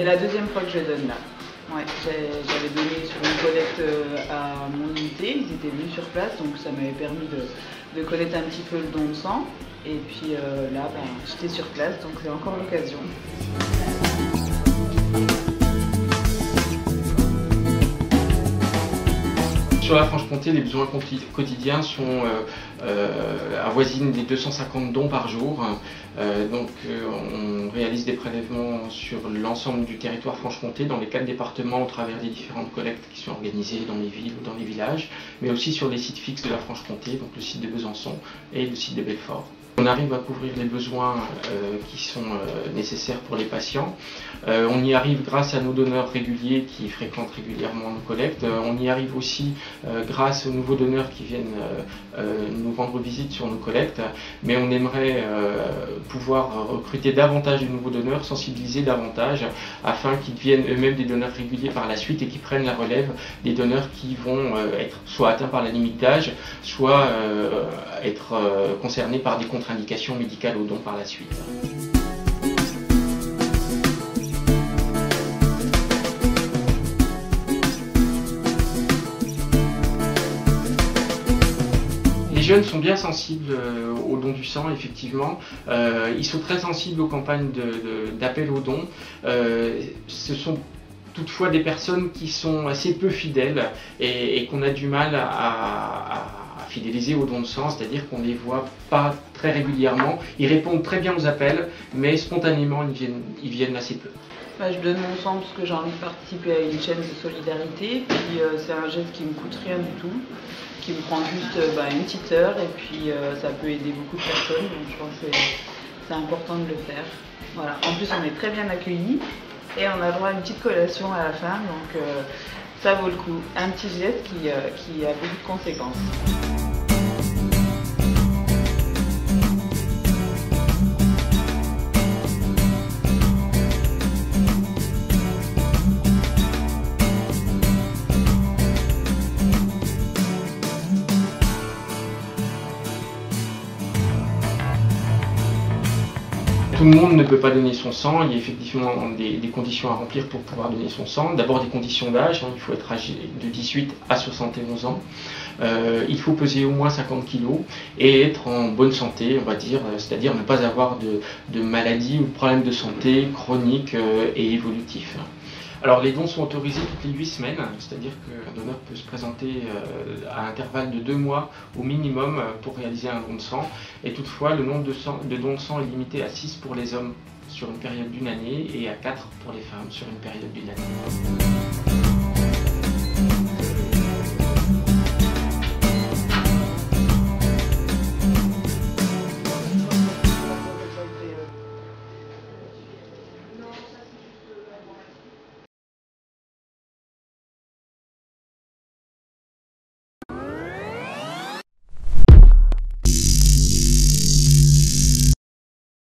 C'est la deuxième fois que je donne là. Ouais, j'avais donné sur une collecte à mon unité, ils étaient venus sur place, donc ça m'avait permis de connaître un petit peu le don de sang. Et puis là, j'étais sur place, donc c'est encore l'occasion. Sur la Franche-Comté, les besoins quotidiens avoisinent les 250 dons par jour. On réalise des prélèvements sur l'ensemble du territoire Franche-Comté, dans les 4 départements, au travers des différentes collectes qui sont organisées dans les villes ou dans les villages, mais aussi sur les sites fixes de la Franche-Comté, donc le site de Besançon et le site de Belfort. On arrive à couvrir les besoins qui sont nécessaires pour les patients. On y arrive grâce à nos donneurs réguliers qui fréquentent régulièrement nos collectes. On y arrive aussi grâce aux nouveaux donneurs qui viennent nous rendre visite sur nos collectes. Mais on aimerait pouvoir recruter davantage de nouveaux donneurs, sensibiliser davantage, afin qu'ils deviennent eux-mêmes des donneurs réguliers par la suite et qui prennent la relève des donneurs qui vont être soit atteints par la limite d'âge, soit être concernés par des contre-indications médicales au don par la suite. Les jeunes sont bien sensibles au don du sang, effectivement. Ils sont très sensibles aux campagnes d'appel au don. Ce sont toutefois des personnes qui sont assez peu fidèles et qu'on a du mal à fidéliser au don de sang, c'est-à-dire qu'on ne les voit pas très régulièrement. Ils répondent très bien aux appels, mais spontanément, ils viennent assez peu. Je donne mon sang parce que j'ai envie de participer à une chaîne de solidarité. Puis c'est un geste qui me coûte rien du tout, qui me prend juste une petite heure et puis ça peut aider beaucoup de personnes. Donc je pense que c'est important de le faire. Voilà. En plus, on est très bien accueillis et on a le droit à une petite collation à la fin. Donc ça vaut le coup. Un petit geste qui a beaucoup de conséquences. Tout le monde ne peut pas donner son sang, il y a effectivement des conditions à remplir pour pouvoir donner son sang. D'abord des conditions d'âge, il faut être âgé de 18 à 71 ans. Il faut peser au moins 50 kg et être en bonne santé, on va dire, c'est-à-dire ne pas avoir de maladies ou de problèmes de santé chroniques et évolutifs. Alors les dons sont autorisés toutes les 8 semaines, c'est-à-dire qu'un donneur peut se présenter à intervalle de 2 mois au minimum pour réaliser un don de sang. Et toutefois, le nombre de dons de sang est limité à 6 pour les hommes sur une période d'1 année et à 4 pour les femmes sur une période d'1 année.